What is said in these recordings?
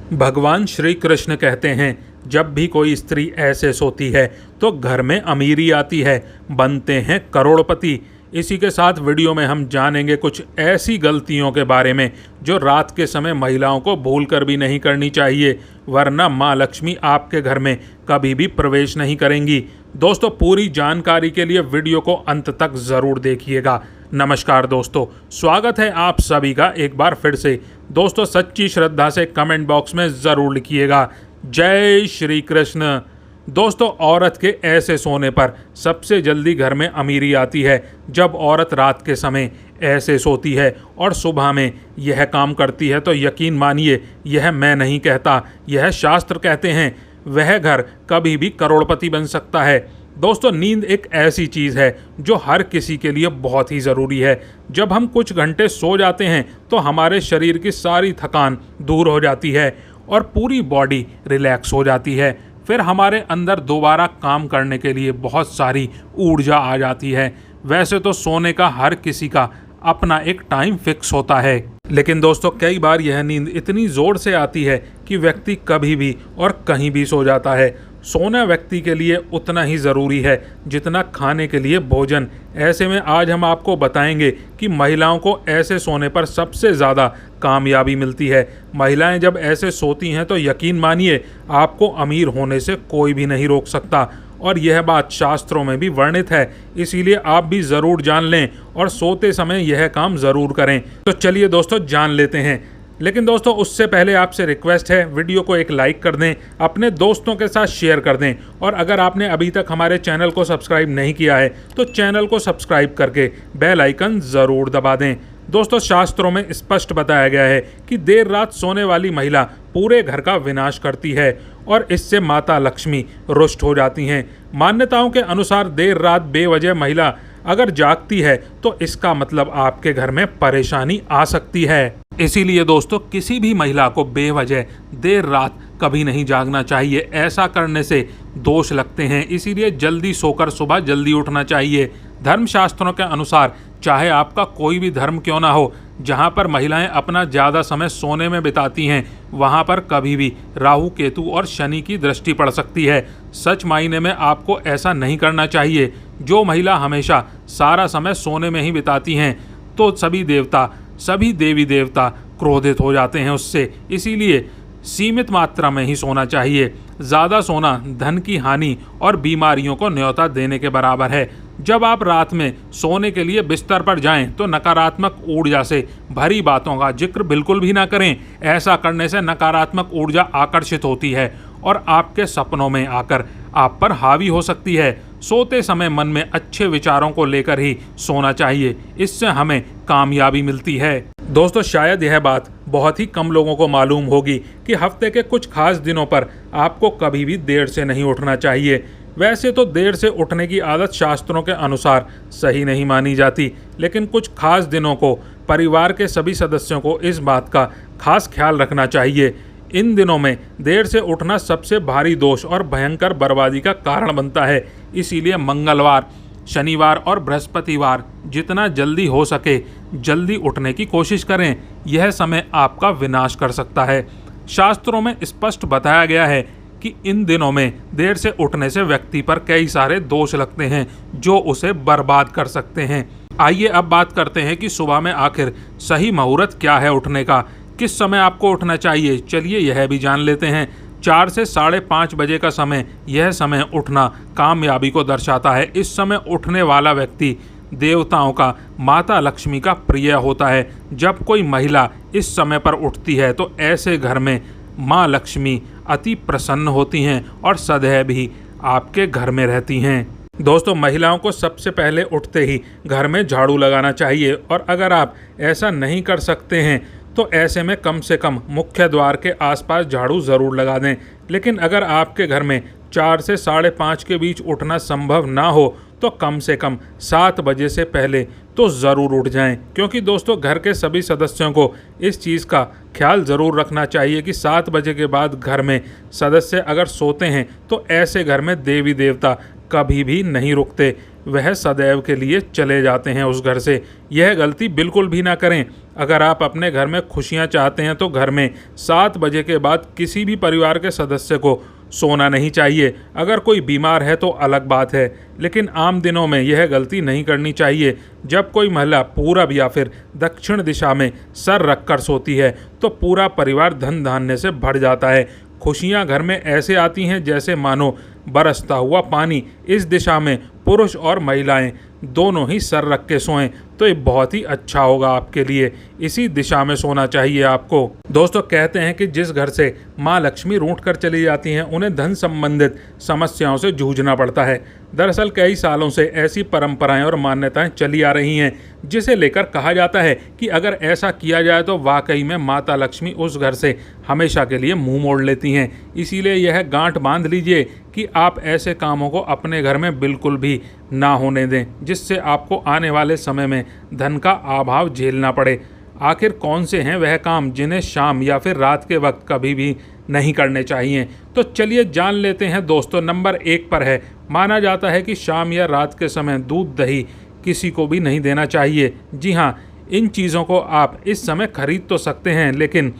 भगवान श्री कृष्ण कहते हैं, जब भी कोई स्त्री ऐसे सोती है तो घर में अमीरी आती है, बनते हैं करोड़पति। इसी के साथ वीडियो में हम जानेंगे कुछ ऐसी गलतियों के बारे में जो रात के समय महिलाओं को भूल कर भी नहीं करनी चाहिए, वरना माँ लक्ष्मी आपके घर में कभी भी प्रवेश नहीं करेंगी। दोस्तों, पूरी जानकारी के लिए वीडियो को अंत तक ज़रूर देखिएगा। नमस्कार दोस्तों, स्वागत है आप सभी का एक बार फिर से। दोस्तों, सच्ची श्रद्धा से कमेंट बॉक्स में ज़रूर लिखिएगा, जय श्री कृष्ण। दोस्तों, औरत के ऐसे सोने पर सबसे जल्दी घर में अमीरी आती है जब औरत रात के समय ऐसे सोती है और सुबह में यह काम करती है, तो यकीन मानिए, यह मैं नहीं कहता, यह शास्त्र कहते हैं, वह घर कभी भी करोड़पति बन सकता है। दोस्तों, नींद एक ऐसी चीज़ है जो हर किसी के लिए बहुत ही ज़रूरी है। जब हम कुछ घंटे सो जाते हैं तो हमारे शरीर की सारी थकान दूर हो जाती है और पूरी बॉडी रिलैक्स हो जाती है। फिर हमारे अंदर दोबारा काम करने के लिए बहुत सारी ऊर्जा आ जाती है। वैसे तो सोने का हर किसी का अपना एक टाइम फिक्स होता है, लेकिन दोस्तों कई बार यह नींद इतनी ज़ोर से आती है कि व्यक्ति कभी भी और कहीं भी सो जाता है। सोना व्यक्ति के लिए उतना ही ज़रूरी है जितना खाने के लिए भोजन। ऐसे में आज हम आपको बताएंगे कि महिलाओं को ऐसे सोने पर सबसे ज़्यादा कामयाबी मिलती है। महिलाएं जब ऐसे सोती हैं तो यकीन मानिए, आपको अमीर होने से कोई भी नहीं रोक सकता, और यह बात शास्त्रों में भी वर्णित है। इसीलिए आप भी ज़रूर जान लें और सोते समय यह काम ज़रूर करें। तो चलिए दोस्तों, जान लेते हैं। लेकिन दोस्तों, उससे पहले आपसे रिक्वेस्ट है, वीडियो को एक लाइक कर दें, अपने दोस्तों के साथ शेयर कर दें, और अगर आपने अभी तक हमारे चैनल को सब्सक्राइब नहीं किया है तो चैनल को सब्सक्राइब करके बेल आइकन ज़रूर दबा दें। दोस्तों, शास्त्रों में स्पष्ट बताया गया है कि देर रात सोने वाली महिला पूरे घर का विनाश करती है और इससे माता लक्ष्मी रुष्ट हो जाती हैं। मान्यताओं के अनुसार देर रात बेवजह महिला अगर जागती है तो इसका मतलब आपके घर में परेशानी आ सकती है। इसीलिए दोस्तों, किसी भी महिला को बेवजह देर रात कभी नहीं जागना चाहिए। ऐसा करने से दोष लगते हैं। इसीलिए जल्दी सोकर सुबह जल्दी उठना चाहिए। धर्मशास्त्रों के अनुसार चाहे आपका कोई भी धर्म क्यों ना हो, जहाँ पर महिलाएं अपना ज़्यादा समय सोने में बिताती हैं, वहाँ पर कभी भी राहु, केतु और शनि की दृष्टि पड़ सकती है। सच मायने में आपको ऐसा नहीं करना चाहिए। जो महिला हमेशा सारा समय सोने में ही बिताती हैं तो सभी देवी देवता क्रोधित हो जाते हैं उससे। इसीलिए सीमित मात्रा में ही सोना चाहिए। ज़्यादा सोना धन की हानि और बीमारियों को न्योता देने के बराबर है। जब आप रात में सोने के लिए बिस्तर पर जाएं तो नकारात्मक ऊर्जा से भरी बातों का जिक्र बिल्कुल भी ना करें। ऐसा करने से नकारात्मक ऊर्जा आकर्षित होती है और आपके सपनों में आकर आप पर हावी हो सकती है। सोते समय मन में अच्छे विचारों को लेकर ही सोना चाहिए, इससे हमें कामयाबी मिलती है। दोस्तों, शायद यह बात बहुत ही कम लोगों को मालूम होगी कि हफ्ते के कुछ खास दिनों पर आपको कभी भी देर से नहीं उठना चाहिए। वैसे तो देर से उठने की आदत शास्त्रों के अनुसार सही नहीं मानी जाती, लेकिन कुछ खास दिनों को परिवार के सभी सदस्यों को इस बात का खास ख्याल रखना चाहिए। इन दिनों में देर से उठना सबसे भारी दोष और भयंकर बर्बादी का कारण बनता है। इसीलिए मंगलवार, शनिवार और बृहस्पतिवार जितना जल्दी हो सके जल्दी उठने की कोशिश करें। यह समय आपका विनाश कर सकता है। शास्त्रों में स्पष्ट बताया गया है कि इन दिनों में देर से उठने से व्यक्ति पर कई सारे दोष लगते हैं जो उसे बर्बाद कर सकते हैं। आइए अब बात करते हैं कि सुबह में आखिर सही मुहूर्त क्या है उठने का, किस समय आपको उठना चाहिए। चलिए यह भी जान लेते हैं। 4 से 5:30 बजे का समय, यह समय उठना कामयाबी को दर्शाता है। इस समय उठने वाला व्यक्ति देवताओं का, माता लक्ष्मी का प्रिय होता है। जब कोई महिला इस समय पर उठती है तो ऐसे घर में माँ लक्ष्मी अति प्रसन्न होती हैं और सदैव ही आपके घर में रहती हैं। दोस्तों, महिलाओं को सबसे पहले उठते ही घर में झाड़ू लगाना चाहिए, और अगर आप ऐसा नहीं कर सकते हैं तो ऐसे में कम से कम मुख्य द्वार के आसपास झाड़ू ज़रूर लगा दें। लेकिन अगर आपके घर में 4 से 5:30 के बीच उठना संभव ना हो तो कम से कम 7 बजे से पहले तो ज़रूर उठ जाएं, क्योंकि दोस्तों घर के सभी सदस्यों को इस चीज़ का ख्याल ज़रूर रखना चाहिए कि 7 बजे के बाद घर में सदस्य अगर सोते हैं तो ऐसे घर में देवी देवता कभी भी नहीं रुकते। वह सदैव के लिए चले जाते हैं उस घर से। यह गलती बिल्कुल भी ना करें। अगर आप अपने घर में खुशियां चाहते हैं तो घर में 7 बजे के बाद किसी भी परिवार के सदस्य को सोना नहीं चाहिए। अगर कोई बीमार है तो अलग बात है, लेकिन आम दिनों में यह गलती नहीं करनी चाहिए। जब कोई महिला पूरब या फिर दक्षिण दिशा में सर रखकर सोती है तो पूरा परिवार धन धान्य से भर जाता है। खुशियां घर में ऐसे आती हैं जैसे मानो बरसता हुआ पानी। इस दिशा में पुरुष और महिलाएं दोनों ही सर रख के सोएं तो ये बहुत ही अच्छा होगा आपके लिए। इसी दिशा में सोना चाहिए आपको। दोस्तों, कहते हैं कि जिस घर से माँ लक्ष्मी रूठ कर चली जाती हैं उन्हें धन संबंधित समस्याओं से जूझना पड़ता है। दरअसल कई सालों से ऐसी परंपराएं और मान्यताएं चली आ रही हैं जिसे लेकर कहा जाता है कि अगर ऐसा किया जाए तो वाकई में माता लक्ष्मी उस घर से हमेशा के लिए मुंह मोड़ लेती हैं। इसीलिए यह गांठ बांध लीजिए कि आप ऐसे कामों को अपने घर में बिल्कुल भी ना होने दें जिससे आपको आने वाले समय में धन का अभाव झेलना पड़े। आखिर कौन से हैं वह काम जिन्हें शाम या फिर रात के वक्त कभी भी नहीं करने चाहिए? तो चलिए जान लेते हैं दोस्तों। नंबर 1 पर है, माना जाता है कि शाम या रात के समय दूध दही किसी को भी नहीं देना चाहिए। जी हाँ, इन चीज़ों को आप इस समय खरीद तो सकते हैं लेकिन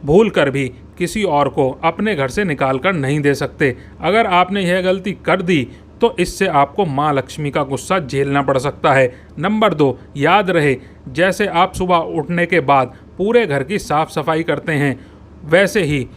भूल कर भी किसी और को अपने घर से निकाल कर नहीं दे सकते। अगर आपने यह गलती कर दी तो इससे आपको माँ लक्ष्मी का गुस्सा झेलना पड़ सकता है। नंबर 2, याद रहे जैसे आप सुबह उठने के बाद पूरे घर की साफ सफाई करते हैं, वैसे ही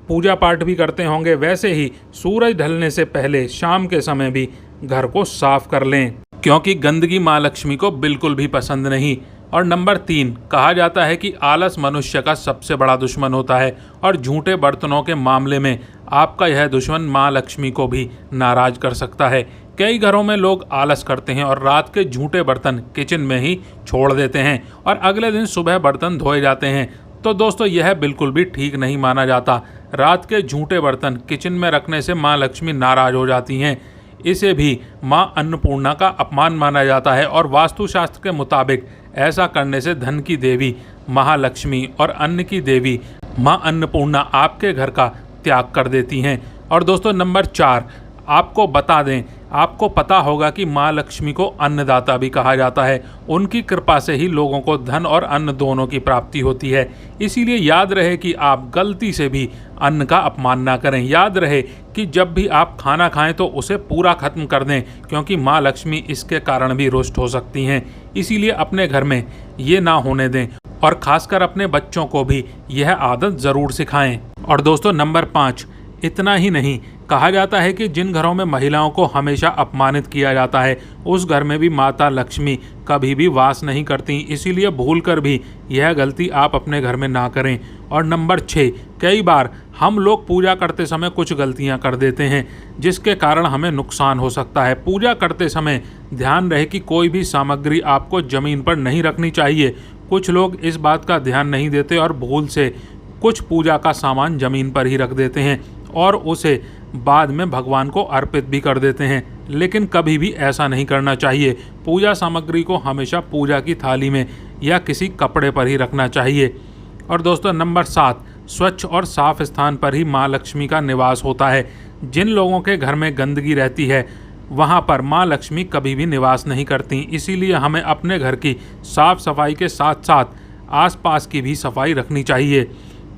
पूजा पाठ भी करते होंगे, वैसे ही सूरज ढलने से पहले शाम के समय भी घर को साफ कर लें, क्योंकि गंदगी माँ लक्ष्मी को बिल्कुल भी पसंद नहीं। और नंबर 3, कहा जाता है कि आलस मनुष्य का सबसे बड़ा दुश्मन होता है और झूठे बर्तनों के मामले में आपका यह दुश्मन माँ लक्ष्मी को भी नाराज कर सकता है। कई घरों में लोग आलस करते हैं और रात के झूठे बर्तन किचन में ही छोड़ देते हैं और अगले दिन सुबह बर्तन धोए जाते हैं। तो दोस्तों, यह बिल्कुल भी ठीक नहीं माना जाता। रात के झूठे बर्तन किचन में रखने से माँ लक्ष्मी नाराज हो जाती हैं। इसे भी माँ अन्नपूर्णा का अपमान माना जाता है और वास्तुशास्त्र के मुताबिक ऐसा करने से धन की देवी महालक्ष्मी और अन्न की देवी माँ अन्नपूर्णा आपके घर का त्याग कर देती हैं। और दोस्तों, नंबर 4, आपको बता दें, आपको पता होगा कि माँ लक्ष्मी को अन्नदाता भी कहा जाता है। उनकी कृपा से ही लोगों को धन और अन्न दोनों की प्राप्ति होती है। इसीलिए याद रहे कि आप गलती से भी अन्न का अपमान ना करें। याद रहे कि जब भी आप खाना खाएं तो उसे पूरा खत्म कर दें, क्योंकि माँ लक्ष्मी इसके कारण भी रुष्ट हो सकती हैं। इसीलिए अपने घर में ये ना होने दें और खासकर अपने बच्चों को भी यह आदत ज़रूर सिखाएं। और दोस्तों, नंबर 5, इतना ही नहीं, कहा जाता है कि जिन घरों में महिलाओं को हमेशा अपमानित किया जाता है उस घर में भी माता लक्ष्मी कभी भी वास नहीं करती। इसीलिए भूलकर भी यह गलती आप अपने घर में ना करें। और नंबर 6, कई बार हम लोग पूजा करते समय कुछ गलतियां कर देते हैं जिसके कारण हमें नुकसान हो सकता है। पूजा करते समय ध्यान रहे कि कोई भी सामग्री आपको ज़मीन पर नहीं रखनी चाहिए। कुछ लोग इस बात का ध्यान नहीं देते और भूल से कुछ पूजा का सामान ज़मीन पर ही रख देते हैं और उसे बाद में भगवान को अर्पित भी कर देते हैं, लेकिन कभी भी ऐसा नहीं करना चाहिए। पूजा सामग्री को हमेशा पूजा की थाली में या किसी कपड़े पर ही रखना चाहिए। और दोस्तों, नंबर 7, स्वच्छ और साफ स्थान पर ही माँ लक्ष्मी का निवास होता है। जिन लोगों के घर में गंदगी रहती है वहाँ पर माँ लक्ष्मी कभी भी निवास नहीं करती। इसीलिए हमें अपने घर की साफ सफाई के साथ साथ आसपास की भी सफाई रखनी चाहिए।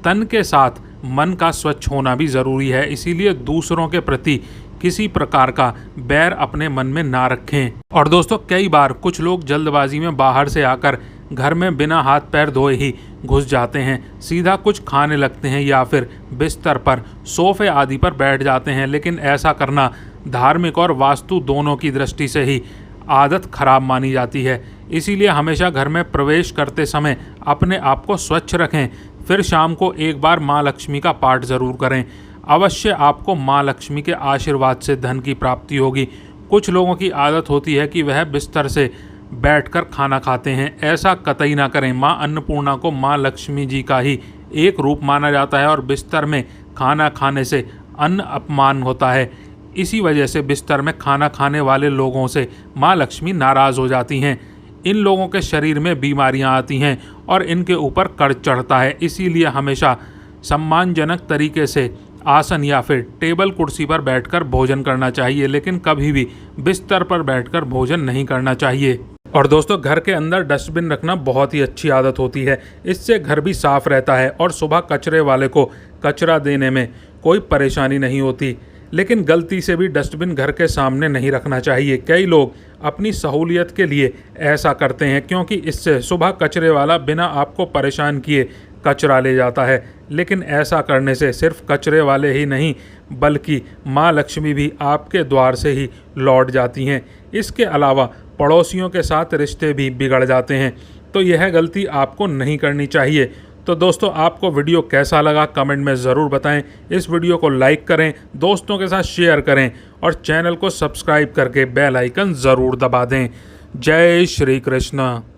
तन के साथ मन का स्वच्छ होना भी ज़रूरी है। इसीलिए दूसरों के प्रति किसी प्रकार का बैर अपने मन में ना रखें। और दोस्तों, कई बार कुछ लोग जल्दबाजी में बाहर से आकर घर में बिना हाथ पैर धोए ही घुस जाते हैं, सीधा कुछ खाने लगते हैं या फिर बिस्तर पर, सोफे आदि पर बैठ जाते हैं। लेकिन ऐसा करना धार्मिक और वास्तु दोनों की दृष्टि से ही आदत खराब मानी जाती है। इसीलिए हमेशा घर में प्रवेश करते समय अपने आप को स्वच्छ रखें। फिर शाम को एक बार माँ लक्ष्मी का पाठ ज़रूर करें। अवश्य आपको माँ लक्ष्मी के आशीर्वाद से धन की प्राप्ति होगी। कुछ लोगों की आदत होती है कि वह बिस्तर से बैठकर खाना खाते हैं। ऐसा कतई ना करें। माँ अन्नपूर्णा को माँ लक्ष्मी जी का ही एक रूप माना जाता है और बिस्तर में खाना खाने से अन्न अपमान होता है। इसी वजह से बिस्तर में खाना खाने वाले लोगों से माँ लक्ष्मी नाराज़ हो जाती हैं। इन लोगों के शरीर में बीमारियां आती हैं और इनके ऊपर कर्ज चढ़ता है। इसीलिए हमेशा सम्मानजनक तरीके से आसन या फिर टेबल कुर्सी पर बैठकर भोजन करना चाहिए, लेकिन कभी भी बिस्तर पर बैठकर भोजन नहीं करना चाहिए। और दोस्तों, घर के अंदर डस्टबिन रखना बहुत ही अच्छी आदत होती है। इससे घर भी साफ रहता है और सुबह कचरे वाले को कचरा देने में कोई परेशानी नहीं होती। लेकिन गलती से भी डस्टबिन घर के सामने नहीं रखना चाहिए। कई लोग अपनी सहूलियत के लिए ऐसा करते हैं, क्योंकि इससे सुबह कचरे वाला बिना आपको परेशान किए कचरा ले जाता है। लेकिन ऐसा करने से सिर्फ कचरे वाले ही नहीं, बल्कि माँ लक्ष्मी भी आपके द्वार से ही लौट जाती हैं। इसके अलावा पड़ोसियों के साथ रिश्ते भी बिगड़ जाते हैं। तो यह गलती आपको नहीं करनी चाहिए। तो दोस्तों, आपको वीडियो कैसा लगा कमेंट में ज़रूर बताएं। इस वीडियो को लाइक करें, दोस्तों के साथ शेयर करें और चैनल को सब्सक्राइब करके बेल आइकन ज़रूर दबा दें। जय श्री कृष्ण।